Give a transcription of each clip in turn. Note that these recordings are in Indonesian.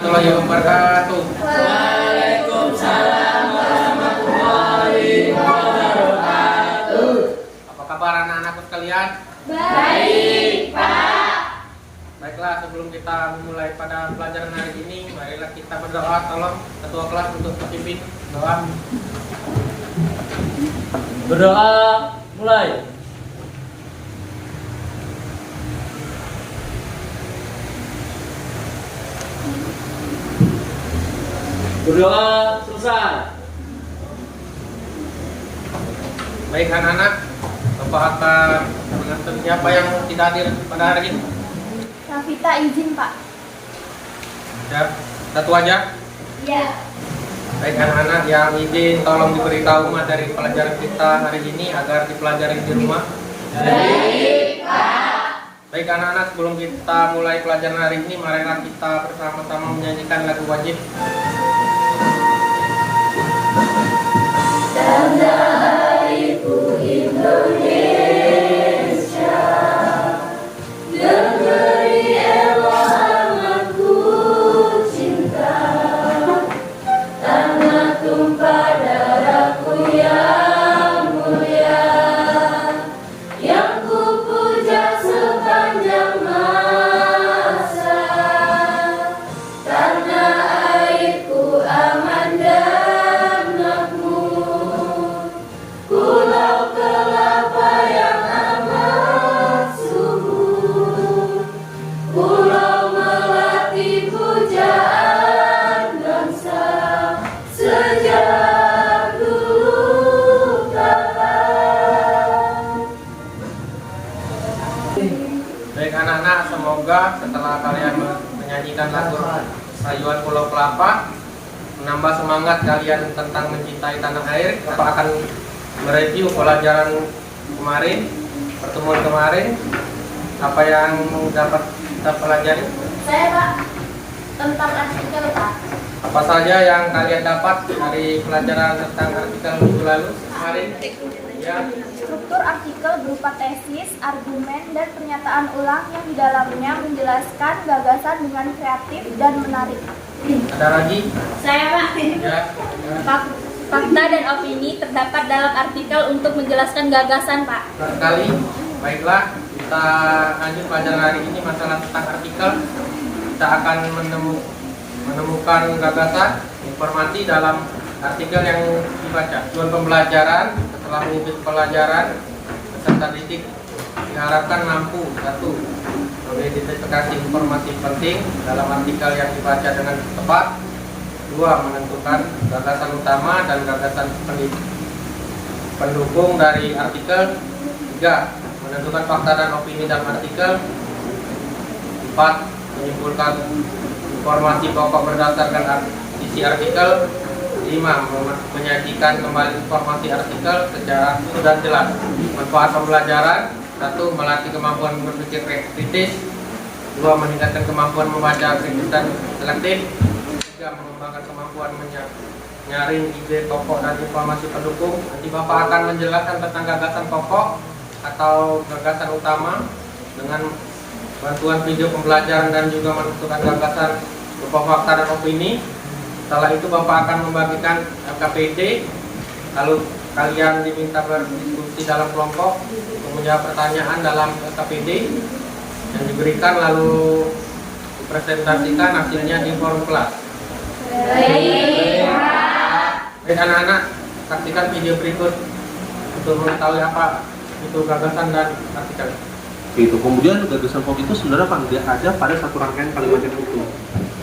Warahmatullahi wabarakatuh. Waalaikumsalam warahmatullahi wabarakatuh. Apa kabar anak-anakku sekalian? Baik, Pak. Baiklah, sebelum kita memulai pada pelajaran hari ini, marilah kita berdoa. Tolong ketua kelas untuk pimpin doa. Berdoa mulai. Berdoa selesai. Baik anak-anak, Bapak akan mengatur siapa yang tidak hadir pada hari ini. Rafita izin, Pak. Ya, satu aja. Iya. Baik anak-anak yang izin, tolong diberitahu materi pelajaran kita hari ini agar dipelajari di rumah. Baik, Pak. Baik anak-anak, sebelum kita mulai pelajaran hari ini, marilah kita bersama-sama menyanyikan lagu wajib. Tanda Hariku Indonesia, negeri Eloh amat ku cinta, tanah tumpah darahku yang mulia, yang ku puja sepanjang masa, tanah airku aman dan makmur, pulau kelapa yang amat subur, pulau melati pujaan bangsa sejak dulu kala. Baik anak-anak, semoga setelah kalian menyanyikan lagu Rayuan Pulau Kelapa menambah semangat kalian tentang mencintai tanah air. Bapak akan mereview pelajaran kemarin, pertemuan kemarin, apa yang dapat kita pelajari, Saya, Pak, tentang artikel, Pak. apa saja yang kalian dapat dari pelajaran tentang artikel minggu lalu kemarin. Ya, Struktur artikel berupa tesis, argumen, dan pernyataan ulang yang di dalamnya menjelaskan gagasan dengan kreatif dan menarik. ada lagi? Saya, Pak. Ya, Fakta dan opini terdapat dalam artikel untuk menjelaskan gagasan, Pak. sekali. Baiklah, kita lanjut pelajaran hari ini masalah tentang artikel. Kita akan menemukan gagasan, informasi dalam artikel yang dibaca. Tujuan pembelajaran, setelah mengikuti pelajaran, peserta didik diharapkan mampu: 1. Mengidentifikasi informasi penting dalam artikel yang dibaca dengan tepat. 2. Menentukan gagasan utama dan gagasan pendukung dari artikel. 3. Menentukan fakta dan opini dalam artikel. 4. Menyimpulkan informasi pokok berdasarkan isi artikel. 5. Menyajikan kembali informasi artikel secara utuh dan jelas. Manfaat pembelajaran: 1. Melatih kemampuan berpikir kritis. 2. Meningkatkan kemampuan membaca kritis dan selektif. 3. Mengembangkan kemampuan menyaring ide pokok dan informasi pendukung. Nanti Bapak akan menjelaskan tentang gagasan pokok atau gagasan utama dengan bantuan video pembelajaran dan juga menentukan gagasan berupa fakta dan opini. Setelah itu Bapak akan membagikan LKPD, lalu kalian diminta berdiskusi dalam kelompok untuk menjawab pertanyaan dalam LKPD yang diberikan, lalu dipresentasikan hasilnya di forum kelas. Baik, Pak. Baik anak-anak, saksikan video berikut untuk mengetahui apa itu gagasan dan artikel. Itu kemudian gagasan pokok itu sebenarnya tidak ada pada satu rangkaian kalimat yang utuh,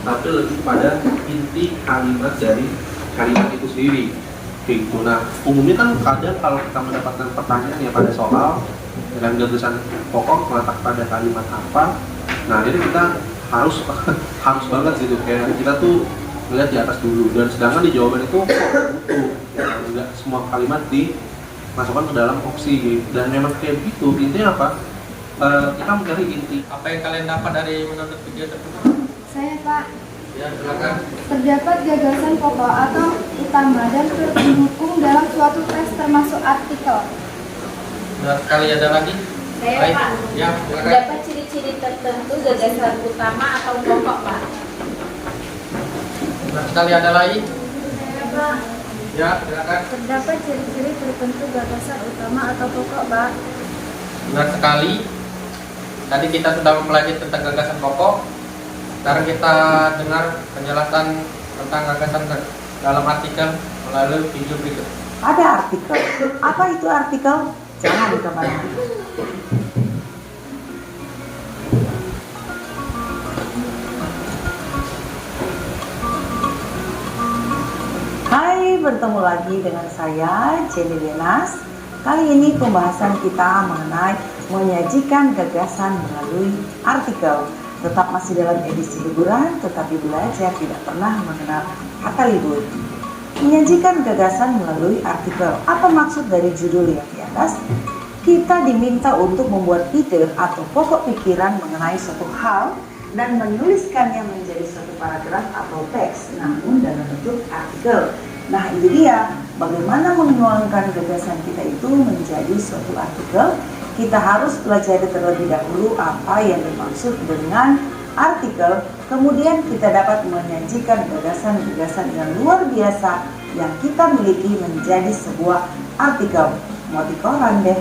tapi lebih pada inti kalimat dari kalimat itu sendiri. Gitu. Nah, umumnya kan kadang kalau kita mendapatkan pertanyaan ya pada soal dengan gagasan pokok meletak pada kalimat apa, nah ini kita harus harus banget gitu, kayak kita tuh melihat di atas dulu, dan sedangkan di jawaban itu utuh, nggak semua kalimat dimasukkan ke dalam opsi gitu. Dan memang kayak gitu, intinya apa? Kita mencari inti. Apa yang kalian dapat dari menonton video tersebut? Saya, Pak, Ya, silakan. terdapat gagasan pokok atau utama dan pendukung dalam suatu teks termasuk artikel. Benar sekali, ada lagi? Saya, Baik. Pak. Ya, silakan. Terdapat ciri-ciri tertentu gagasan utama atau pokok, Pak. Benar sekali, ada lagi? Saya, Pak. Ya, silakan. Terdapat ciri-ciri tertentu gagasan utama atau pokok, Pak. Benar sekali. Tadi kita sudah mempelajari tentang gagasan pokok. Sekarang kita dengar penjelasan tentang gagasan dalam artikel melalui video berikut. Ada artikel. Apa itu artikel? Jangan kemana-mana. Hai, bertemu lagi dengan saya, Jenny Denas. Kali ini pembahasan kita mengenai menyajikan gagasan melalui artikel. Tetap masih dalam edisi liburan, tetapi belajar tidak pernah mengenal kata libur. Menyajikan gagasan melalui artikel. Apa maksud dari judul yang di atas? Kita diminta untuk membuat ide atau pokok pikiran mengenai suatu hal dan menuliskannya menjadi suatu paragraf atau teks, namun dalam bentuk artikel. Nah, ini dia bagaimana menuangkan gagasan kita itu menjadi suatu artikel. Kita harus pelajari terlebih dahulu apa yang dimaksud dengan artikel, kemudian kita dapat menyajikan gagasan-gagasan yang luar biasa yang kita miliki menjadi sebuah artikel. Mau di koran deh.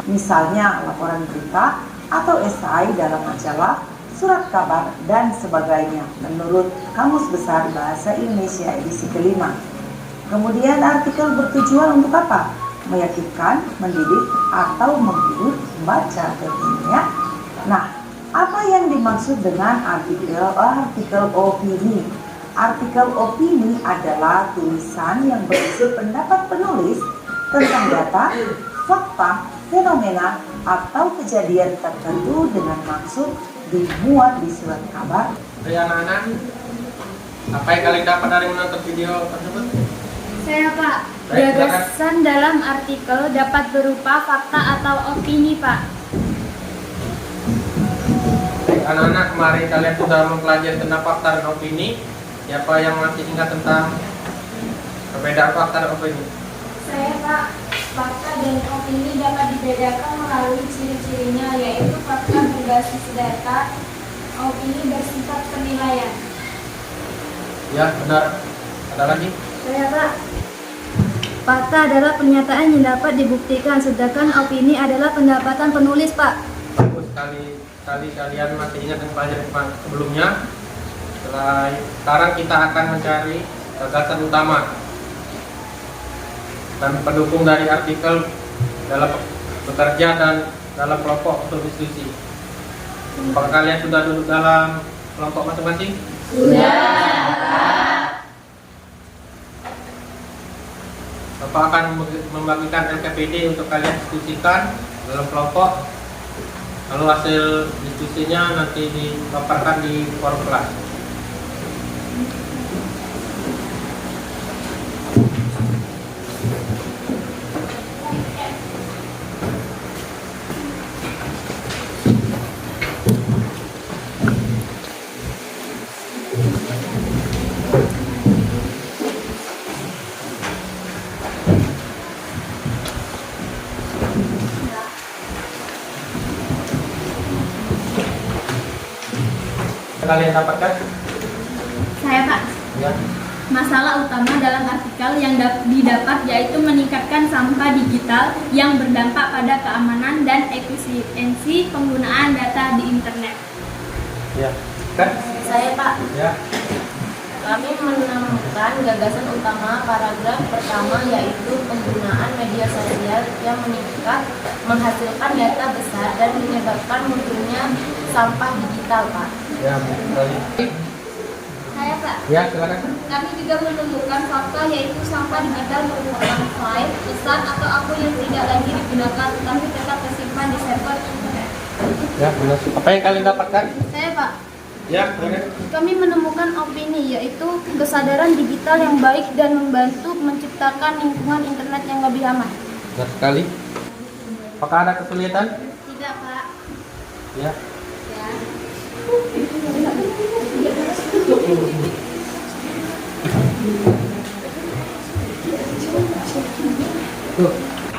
Misalnya laporan berita atau esai dalam majalah, surat kabar, dan sebagainya menurut Kamus Besar Bahasa Indonesia edisi kelima. Kemudian artikel bertujuan untuk apa? Meyakinkan, mendidik, atau menghibur pembaca tentunya. Nah, apa yang dimaksud dengan artikel opini? Artikel opini adalah tulisan yang berisi pendapat penulis tentang data, fakta, fenomena, atau kejadian tertentu dengan maksud dimuat di surat kabar. Hai anak-anak, apa yang kalian dapat dari menonton video tersebut? Saya, Pak. Baik, Gagasan dalam artikel dapat berupa fakta atau opini, Pak. Baik, anak-anak, kemarin kalian sudah mempelajari tentang fakta dan opini. Siapa yang masih ingat tentang perbedaan fakta dan opini? Saya, Pak. Fakta dan opini dapat dibedakan melalui ciri-cirinya, yaitu fakta berbasis data, opini bersifat penilaian. Ya, benar. Ada lagi? Saya, Pak. Fakta adalah pernyataan yang dapat dibuktikan, sedangkan opini adalah pendapatan penulis, Pak. Bagus sekali kalian masih ingat dengan pelajaran sebelumnya. Sekarang kita akan mencari gagasan utama dan pendukung dari artikel dalam bekerja dan dalam kelompok untuk diskusi. Apakah kalian sudah duduk dalam kelompok masing-masing? Sudah. Bapak akan membagikan LKPD untuk kalian diskusikan dalam kelompok. Lalu hasil diskusinya nanti dipaparkan di forum kelas. Kalian dapatkan? Saya, Pak. Ya. Masalah utama dalam artikel yang didapat yaitu meningkatkan sampah digital yang berdampak pada keamanan dan efisiensi penggunaan data di internet. Ya. Kan? Saya, Pak. Ya. Kami menemukan gagasan utama paragraf pertama, yaitu penggunaan media sosial yang meningkat menghasilkan data besar dan menyebabkan munculnya sampah digital, Pak. Ya, kembali. Saya, Pak. Ya, silakan. Kami juga menemukan fakta yaitu sampah digital merupakan file, pesan atau akun yang tidak lagi digunakan tetapi tetap tersimpan di server internet. Ya, benar. Apa yang kalian dapatkan? Saya, Pak. Ya, silakan. Kami menemukan opini, yaitu kesadaran digital yang baik dan membantu menciptakan lingkungan internet yang lebih aman. Benar sekali. Apakah ada kesulitan? Tidak, Pak. Ya. Ya.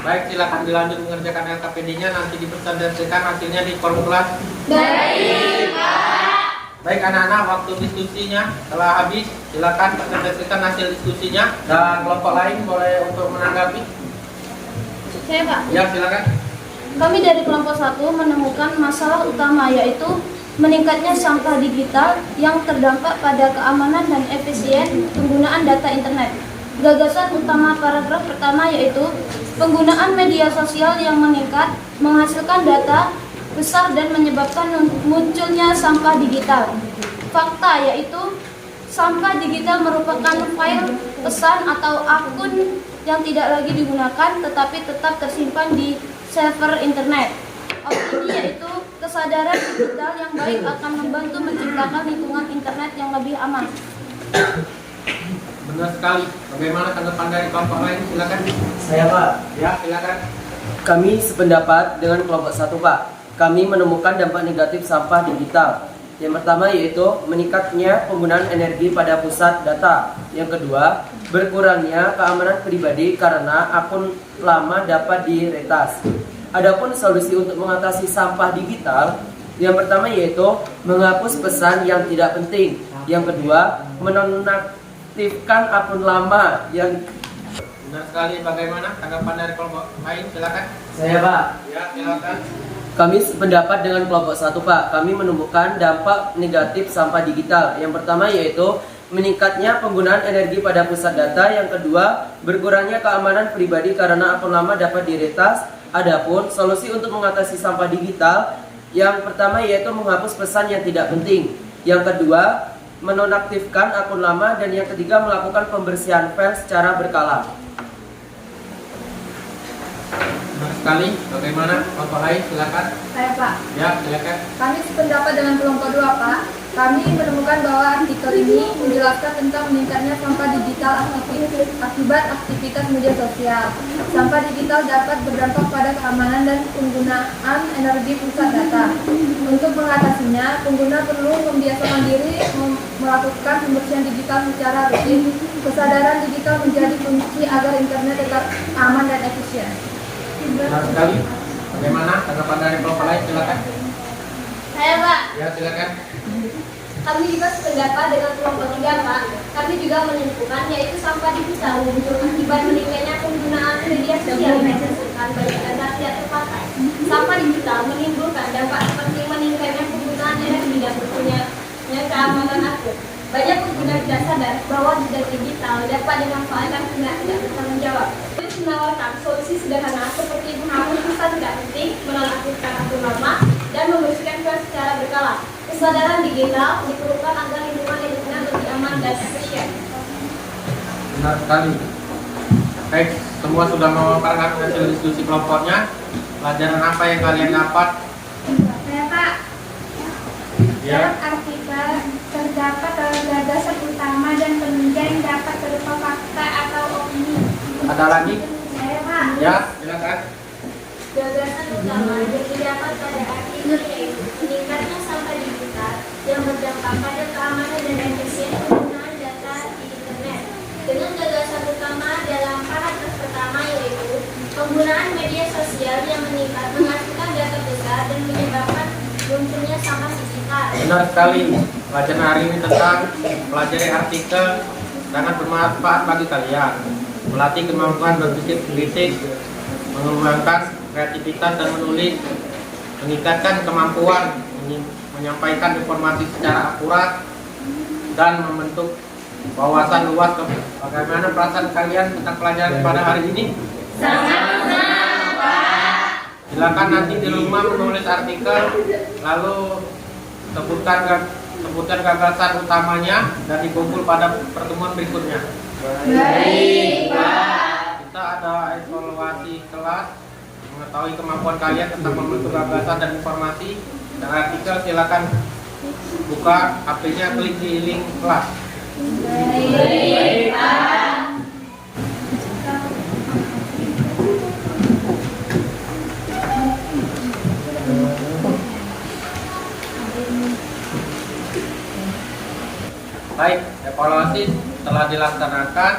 Baik, silakan dilanjut mengerjakan LKPD-nya, nanti dipresentasikan hasilnya di forum kelas. Baik, Pak. Baik anak-anak, waktu diskusinya telah habis. Silakan presentasikan hasil diskusinya dan kelompok lain boleh untuk menanggapi. Saya Pak. Ya, silakan. Kami dari kelompok 1 menemukan masalah utama yaitu meningkatnya sampah digital yang terdampak pada keamanan dan efisien penggunaan data internet. Gagasan utama paragraf pertama yaitu penggunaan media sosial yang meningkat menghasilkan data besar dan menyebabkan munculnya sampah digital. Fakta yaitu sampah digital merupakan file, pesan atau akun yang tidak lagi digunakan tetapi tetap tersimpan di server internet. Opini yaitu kesadaran digital yang baik akan membantu menciptakan lingkungan internet yang lebih aman. Benar sekali. Bagaimana tanggapan dari kelompok lain? Silakan. Saya Pak, Ya, silakan. kami sependapat dengan kelompok 1 Pak. Kami menemukan dampak negatif sampah digital. Yang pertama yaitu meningkatnya penggunaan energi pada pusat data. Yang kedua, berkurangnya keamanan pribadi karena akun lama dapat diretas. Adapun solusi untuk mengatasi sampah digital, yang pertama yaitu menghapus pesan yang tidak penting. Yang kedua, menonaktifkan akun lama yang Benar sekali. Bagaimana tanggapan dari kelompok lain? Silakan. saya Pak. Ya, silakan. Kami sependapat dengan kelompok 1 Pak. Kami menemukan dampak negatif sampah digital. Yang pertama yaitu meningkatnya penggunaan energi pada pusat data. Yang kedua, berkurangnya keamanan pribadi karena akun lama dapat diretas. Adapun solusi untuk mengatasi sampah digital, yang pertama yaitu menghapus pesan yang tidak penting. Yang kedua, menonaktifkan akun lama, dan yang ketiga melakukan pembersihan file secara berkala. Benar sekali. Bagaimana kelompok lain? Silakan. Saya Pak. Ya, silakan. Kami sependapat dengan kelompok 2 Pak. Kami menemukan bahwa artikel ini menjelaskan tentang meningkatnya sampah digital akibat aktivitas media sosial. Sampah digital dapat berdampak pada keamanan dan penggunaan energi pusat data. Untuk mengatasinya, pengguna perlu membiasakan diri melakukan pembersihan digital secara rutin. Kesadaran digital menjadi kunci agar internet tetap aman dan efisien. Benar sekali. Bagaimana tanggapan dari kelompok lain? Silakan. Saya Pak. Ya, silakan. Kami juga sependapat dengan kelompok 3 Pak. Kami juga menyimpulkan yaitu sampah digital muncul akibat meningkatnya penggunaan media sosial yang menghasilkan banyak data tidak terpakai. Sampah digital menimbulkan dampak seperti meningkatnya penggunaan energi dan berkurangnya keamanan akun. Banyak pengguna tidak sadar bahwa jejak digital dapat dimanfaatkan tidak bertanggung jawab. Ini menawarkan solusi sederhana seperti menghapus pesan tidak penting, menonaktifkan akun lama, dan membersihkan file secara berkala. Kesadaran digital diperlukan agar lingkungan internet lebih aman dan efisien. Benar sekali. Baik, semua sudah memaparkan hasil diskusi kelompoknya. Pelajaran apa yang kalian dapat? Saya Pak. Dalam artikel terdapat gagasan utama dan penunjang dapat berupa fakta atau opini. Ada lagi? Saya Pak. Ya, silakan. Gagasan utama yang didapat pada artikel yaitu meningkatnya sampah digital yang berdampak pada keamanan dan efisien penggunaan data di internet. Dengan gagasan utama dalam paragraf pertama yaitu penggunaan media sosial yang meningkat menghasilkan data besar dan menyebabkan munculnya sampah digital. Benar sekali. Pelajaran hari ini tentang pelajari artikel sangat bermanfaat bagi kalian. Melatih kemampuan berpikir kritis, mengembangkan kreativitas dan menulis, meningkatkan kemampuan menyampaikan informasi secara akurat, dan membentuk wawasan luas. Bagaimana perasaan kalian tentang pelajaran pada hari ini? Sangat-sangat, Pak. Silakan nanti di rumah menulis artikel, lalu sebutkan gagasan utamanya dan dikumpul pada pertemuan berikutnya. Baik, Pak. Kita ada evaluasi kelas, mengetahui kemampuan kalian tentang membentuk gagasan dan informasi dan artikel. Silakan buka HP-nya, klik di link kelas. Baik, Pak. Baik, evaluasi telah dilaksanakan.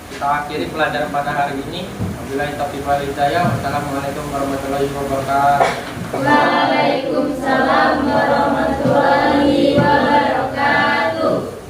Kita akhiri pelajaran pada hari ini. Wabillahi taufiq wal hidayah. Wassalamualaikum warahmatullahi wabarakatuh. Waalaikumsalam warahmatullahi wabarakatuh.